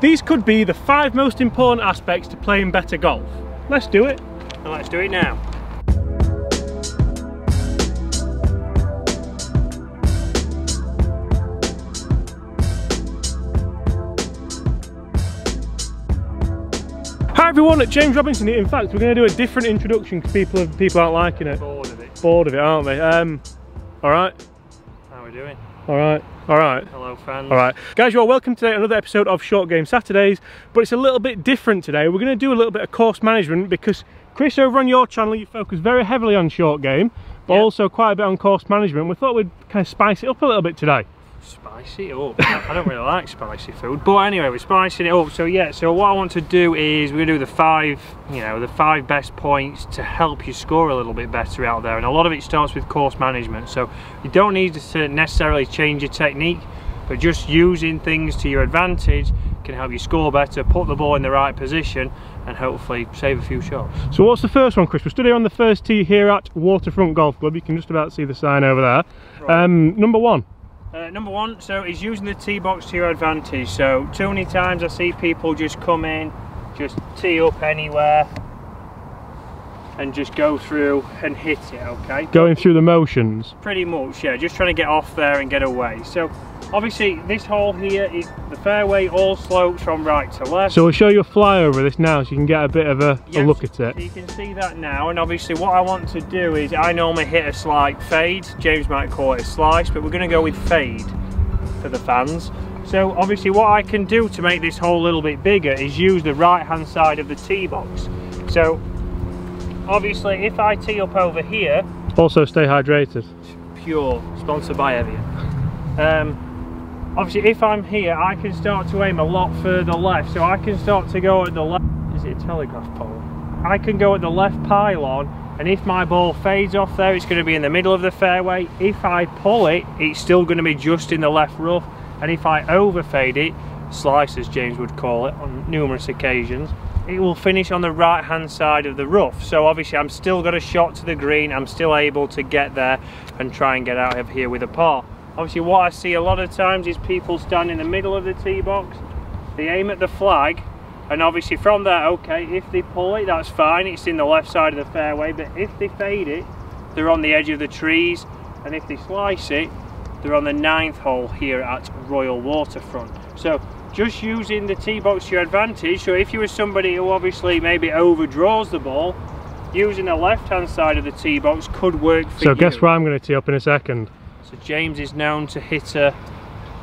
These could be the 5 most important aspects to playing better golf. Let's do it. And let's do it now. Hi everyone, James Robinson here. In fact, we're going to do a different introduction because people aren't liking it. Bored of it. Bored of it, aren't they? Alright. How are we doing? Alright. Alright. Hello fans. Alright. Guys, you are welcome to another episode of Short Game Saturdays, but it's a little bit different today. We're going to do a little bit of course management because Chris, over on your channel, you focus very heavily on short game, but also quite a bit on course management. We thought we'd kind of spice it up a little bit today. Spicy it up. I don't really like spicy food, but anyway, we're spicing it up. So yeah, so what I want to do is we're gonna do the five best points to help you score a little bit better out there, and a lot of it starts with course management. So you don't need to necessarily change your technique, but just using things to your advantage can help you score better, put the ball in the right position, and hopefully save a few shots. So what's the first one, Chris? We're stood here on the first tee here at Waterfront Golf Club. You can just about see the sign over there. Right. Number one. Number one, so is using the tee box to your advantage. So too many times I see people just come in, just tee up anywhere and just go through and hit it, okay? Going through the motions? Pretty much, yeah, just trying to get off there and get away. So obviously this hole here is the fairway all slopes from right to left. So we'll show you a fly over this now so you can get a bit of a look at it. You can see that now, and obviously what I want to do is I normally hit a slight fade. James might call it a slice, but we're going to go with fade for the fans. So obviously what I can do to make this hole a little bit bigger is use the right hand side of the tee box. So obviously if I tee up over here, also stay hydrated. Pure, sponsored by Evian. Obviously if I'm here I can start to aim a lot further left, so I can start to go at the left. Is it a telegraph pole? I can go at the left pylon, and if my ball fades off there it's going to be in the middle of the fairway. If I pull it, it's still going to be just in the left rough, and if I overfade it, slice as James would call it on numerous occasions, it will finish on the right hand side of the rough. So obviously I'm still got a shot to the green, I'm still able to get there and try and get out of here with a par. Obviously what I see a lot of times is people stand in the middle of the tee box, they aim at the flag, and obviously from there, okay, if they pull it, that's fine, it's in the left side of the fairway, but if they fade it, they're on the edge of the trees, and if they slice it, they're on the 9th hole here at Royal Waterfront. So just using the tee box to your advantage. So if you were somebody who obviously maybe overdraws the ball, using the left hand side of the tee box could work for you. So guess where I'm going to tee up in a second. So James is known to hit a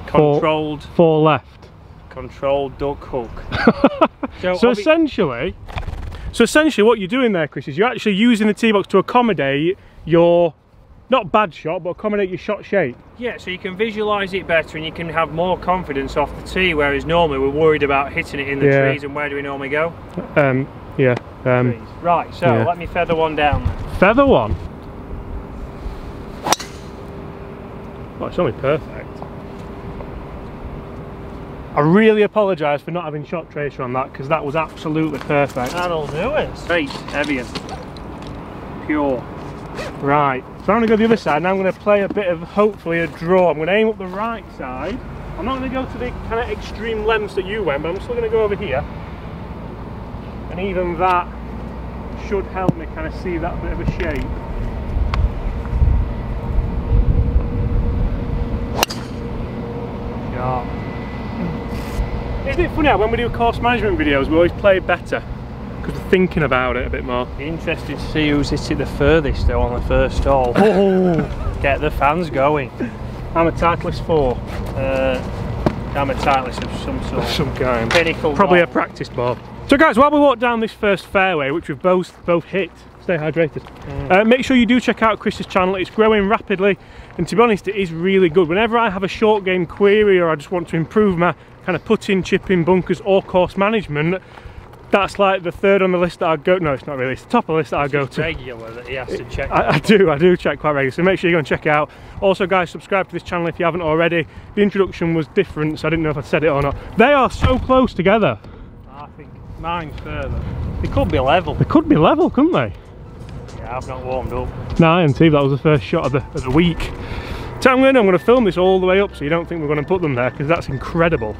controlled four left. Controlled duck hook. So essentially what you're doing there, Chris, is you're actually using the tee box to accommodate your, not bad shot, but accommodate your shot shape. Yeah, so you can visualise it better and you can have more confidence off the tee, whereas normally we're worried about hitting it in the trees, and where do we normally go? Right, so let me feather one down. Feather one? Oh, it's only perfect. I really apologise for not having shot tracer on that, because that was absolutely perfect. That'll do it. Straight, Evian. Pure. Right, so I'm going to go the other side, and I'm going to play a bit of, hopefully, a draw. I'm going to aim up the right side. I'm not going to go to the kind of extreme lengths that you went, but I'm still going to go over here. And even that should help me kind of see that bit of a shape. Isn't it funny how when we do course management videos we always play better because we're thinking about it a bit more? Interested to see who's hit it the furthest though on the first hole. Oh. Get the fans going. I'm a Titleist 4. I'm a Titleist of some sort. Some kind. Pinnacle probably golf. A practice ball. So guys, while we walk down this first fairway, which we've both hit, stay hydrated, make sure you do check out Chris's channel. It's growing rapidly, and to be honest it is really good. Whenever I have a short game query or I just want to improve my kind of putting, chipping, bunkers or course management, that's like the third on the list that I go. No, it's not really. It's the top of the list that I go to. Regular that he has to check. I do check quite regularly. So make sure you go and check it out. Also, guys, subscribe to this channel if you haven't already. The introduction was different, so I didn't know if I said it or not. They are so close together. I think mine's further. They could be level. They could be level, couldn't they? Yeah, I've not warmed up. No, I haven't. That was the first shot of the week. So I'm going to film this all the way up, so you don't think we're going to put them there, because that's incredible.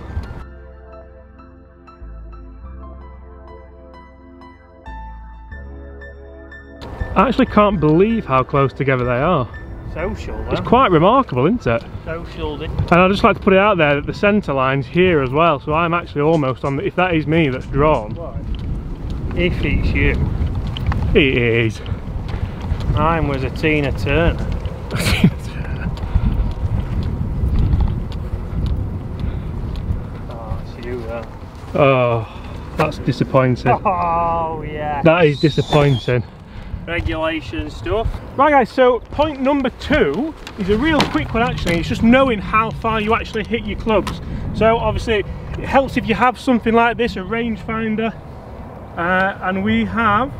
I actually can't believe how close together they are. Social, though. It's quite remarkable, isn't it? Social. And I'd just like to put it out there that the centre line's here as well, so I'm actually almost on the, if that is me that's drawn. If it's you. It is. Mine was a Tina Turner. Oh, it's you there. Oh, that's disappointing. Oh, yeah. That is disappointing. Regulation stuff. Right guys, so point number 2 is a real quick one actually. It's just knowing how far you actually hit your clubs. So obviously it helps if you have something like this, a rangefinder, and we have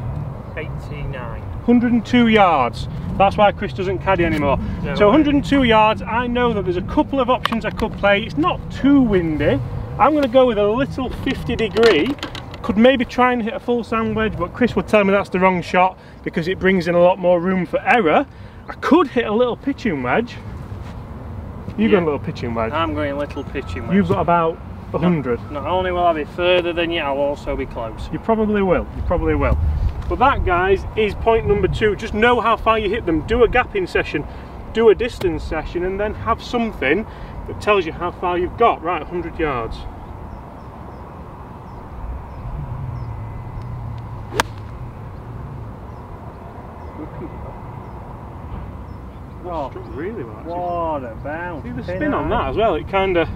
89. 102 yards. That's why Chris doesn't caddy anymore. No so way. 102 yards, I know that there's a couple of options I could play. It's not too windy. I'm going to go with a little 50 degree. Could maybe try and hit a full sand wedge, but Chris would tell me that's the wrong shot because it brings in a lot more room for error. I could hit a little pitching wedge. You've got a little pitching wedge. I'm going a little pitching wedge. You've got about 100. Not only will I be further than you, I'll also be close. You probably will. You probably will. But that, guys, is point number 2. Just know how far you hit them. Do a gapping session, do a distance session, and then have something that tells you how far you've got. Right, 100 yards. Oh, really well, actually. What a bounce. See the spin on that as well, it kind of...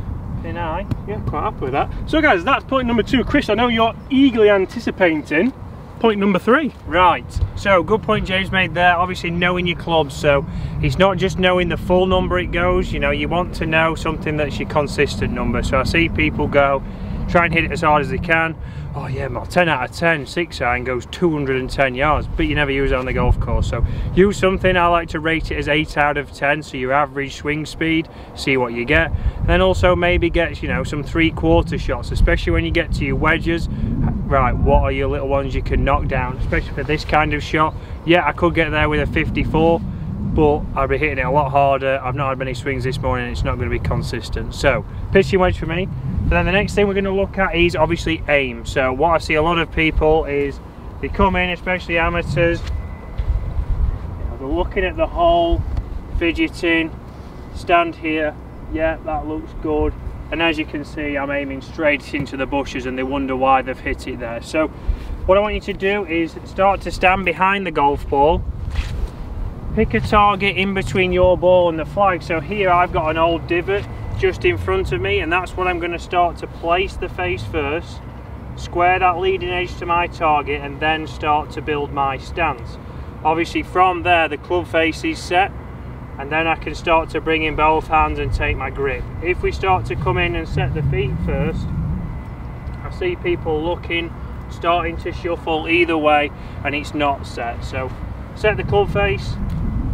Pin eye. Yeah, quite happy with that. So guys, that's point number 2. Chris, I know you're eagerly anticipating point number 3. Right, so good point James made there. Obviously knowing your clubs, so it's not just knowing the full number it goes, you know, you want to know something that's your consistent number. So I see people go, try and hit it as hard as they can. Oh yeah, my 10 out of 10 6 iron goes 210 yards, but you never use it on the golf course. So use something, I like to rate it as 8 out of 10, so your average swing speed, see what you get. And then also maybe get, you know, some 3/4 shots, especially when you get to your wedges. Right, what are your little ones you can knock down, especially for this kind of shot. Yeah, I could get there with a 54, but I'd be hitting it a lot harder. I've not had many swings this morning, it's not going to be consistent. So pitching wedge for me. But then the next thing we're going to look at is obviously aim. So what I see a lot of people is they come in, especially amateurs, they're looking at the hole, fidgeting, stand here, yeah, that looks good. And as you can see, I'm aiming straight into the bushes and they wonder why they've hit it there. So what I want you to do is start to stand behind the golf ball, pick a target in between your ball and the flag. So here I've got an old divot just in front of me, and that's what I'm going to start to place the face first, square that leading edge to my target, and then start to build my stance. Obviously from there the club face is set, and then I can start to bring in both hands and take my grip. If we start to come in and set the feet first, I see people looking, starting to shuffle either way, and it's not set. So set the club face,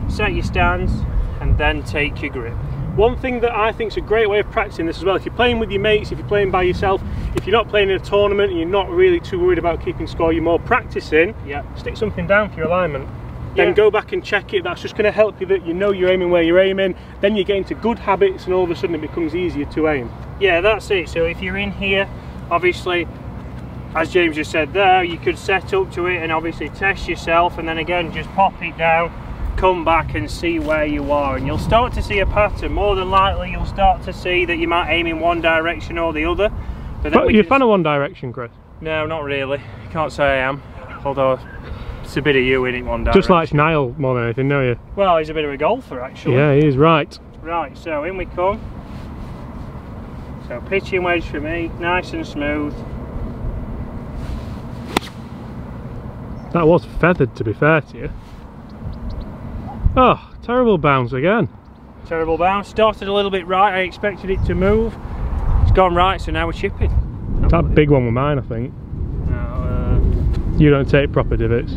set your stance, and then take your grip. One thing that I think is a great way of practicing this as well, if you're playing with your mates, if you're playing by yourself, if you're not playing in a tournament and you're not really too worried about keeping score, you're more practicing, stick something down for your alignment. Then go back and check it. That's just going to help you that you know you're aiming where you're aiming. Then you get into good habits and all of a sudden it becomes easier to aim. Yeah, that's it. So if you're in here, obviously, as James just said there, you could set up to it and obviously test yourself, and then again just pop it down, come back and see where you are, and you'll start to see a pattern. More than likely you'll start to see that you might aim in one direction or the other. But you're a fan of One Direction, Chris? No, not really. Can't say I am, although it's a bit of you in it, One Direction. Just like Niall more than anything, know you? Well, he's a bit of a golfer actually. Yeah, he is, right. Right, so in we come. So pitching wedge for me, nice and smooth. That was feathered, to be fair to you. Oh, terrible bounce again. Terrible bounce. Started a little bit right. I expected it to move. It's gone right, so now we're chipping. That big one was mine, I think. No, you don't take proper divots.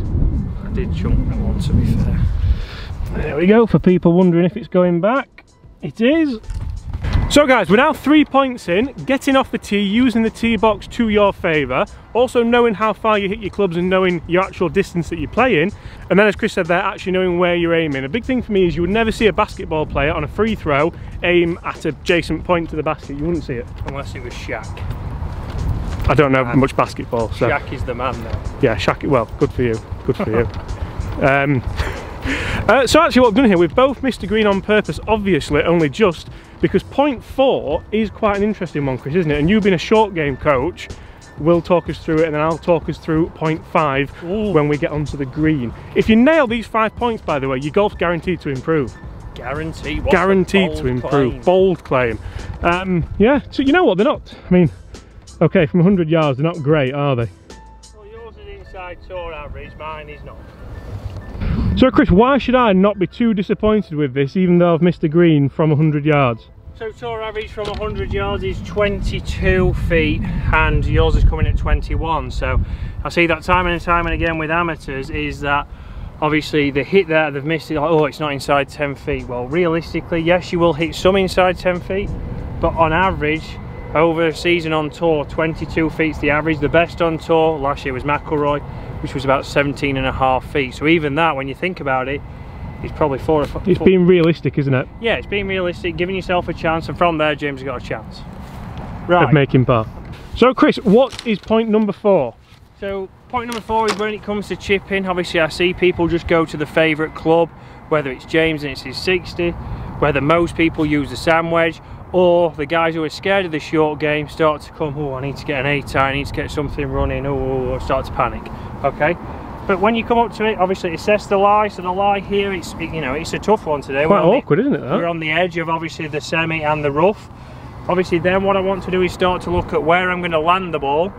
I did chunk that one, to be fair. There we go, for people wondering if it's going back. It is. So guys, we're now 3 points in, getting off the tee, using the tee box to your favour, also knowing how far you hit your clubs and knowing your actual distance that you're playing, and then as Chris said there, actually knowing where you're aiming. A big thing for me is you would never see a basketball player on a free throw aim at an adjacent point to the basket. You wouldn't see it. Unless it was Shaq. I don't know much basketball, so. Shaq is the man though. Yeah, Shaq, well, good for you, good for you. So actually what we've done here, we've both missed a green on purpose, obviously only just, because point 4 is quite an interesting one, Chris, isn't it? And you being a short game coach, will talk us through it, and then I'll talk us through point 5 when we get onto the green. If you nail these 5 points, by the way, your golf's guaranteed to improve. Guaranteed? Guaranteed to improve. Claim? Bold claim. Yeah, so you know what, they're not, I mean, okay, from 100 yards, they're not great, are they? Well, yours is inside tour average, mine is not. So Chris, why should I not be too disappointed with this, even though I've missed a green from 100 yards? So tour average from 100 yards is 22 feet and yours is coming at 21. So I see that time and time and again with amateurs is that obviously they hit that, they've missed it, like, oh, it's not inside 10 feet. Well, realistically, yes, you will hit some inside 10 feet, but on average, over a season on tour, 22 feet's the average. The best on tour last year was McIlroy, which was about 17.5 feet. So even that, when you think about it, it's probably 4 or 5. It's being realistic, isn't it? Yeah, it's being realistic, giving yourself a chance, and from there, James has got a chance. Right. Of making par. So Chris, what is point number 4? So point number 4 is when it comes to chipping. Obviously, I see people just go to the favourite club, whether it's James and it's his 60, whether most people use the sand wedge, or the guys who are scared of the short game start to come, oh, I need to get an 8-iron, I need to get something running, oh, start to panic. Okay. But when you come up to it, obviously assess the lie. So the lie here, you know, it's a tough one today. Quite awkward, isn't it? That? We're on the edge of obviously the semi and the rough. Obviously, then what I want to do is start to look at where I'm going to land the ball.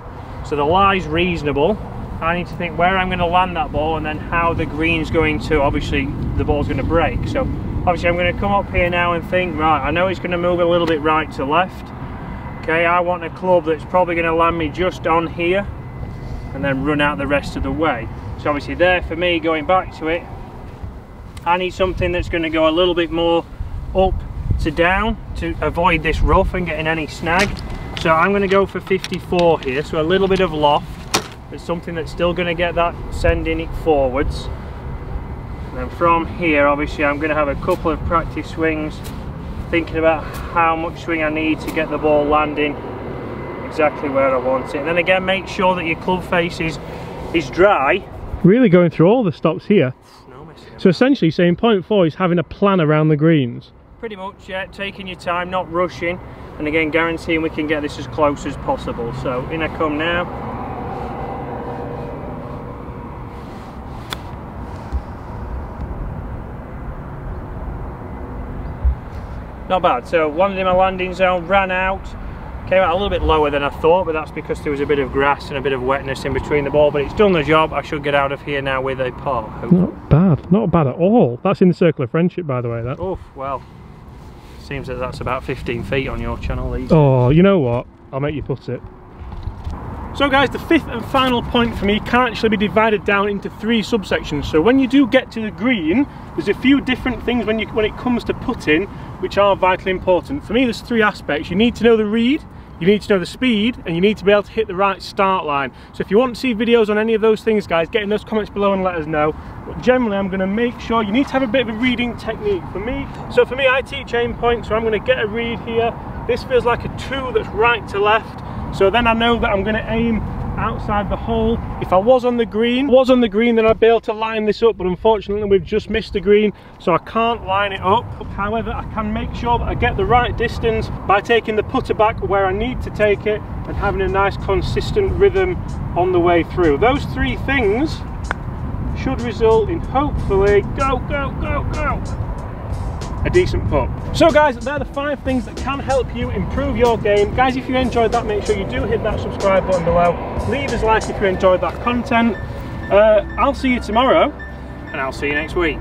So the lie's reasonable. I need to think where I'm going to land that ball, and then how the green's going to, obviously, the ball's going to break. So obviously, I'm going to come up here now and think, right, I know it's going to move a little bit right to left. Okay, I want a club that's probably going to land me just on here, and then run out the rest of the way. So obviously there for me, going back to it, I need something that's going to go a little bit more up to down to avoid this rough and getting any snag. So I'm going to go for 54 here, so a little bit of loft, but something that's still going to get that sending it forwards. And then from here, obviously I'm going to have a couple of practice swings, thinking about how much swing I need to get the ball landing exactly where I want it. And then again, make sure that your club face is dry. Really going through all the stops here. No missing. So essentially saying point 4 is having a plan around the greens. Pretty much, yeah, taking your time, not rushing, and again guaranteeing we can get this as close as possible. So in I come now. Not bad. So landed in my landing zone, ran out, came out a little bit lower than I thought, but that's because there was a bit of grass and a bit of wetness in between the ball, but it's done the job. I should get out of here now with a par, hopefully. Not bad at all. That's in the circle of friendship, by the way, that. Oh, well, seems that that's about 15 feet on your channel these. Oh, you know what? I'll make you put it. So guys, the 5th and final point for me can actually be divided down into 3 subsections. So when you do get to the green, there's a few different things when it comes to putting which are vitally important. For me, there's 3 aspects. You need to know the read, you need to know the speed, and you need to be able to hit the right start line. So if you want to see videos on any of those things, guys, get in those comments below and let us know. But generally, I'm going to make sure you need to have a bit of a reading technique for me. So for me, I teach aim point, so I'm going to get a read here. This feels like a 2 that's right to left. So then I know that I'm going to aim outside the hole. If I was on the green, then I'd be able to line this up, but unfortunately we've just missed the green, so I can't line it up. However, I can make sure that I get the right distance by taking the putter back where I need to take it and having a nice consistent rhythm on the way through. Those 3 things should result in hopefully a decent putt. So guys, they're the 5 things that can help you improve your game. Guys, if you enjoyed that, make sure you do hit that subscribe button below. Leave us a like if you enjoyed that content. I'll see you tomorrow, and I'll see you next week.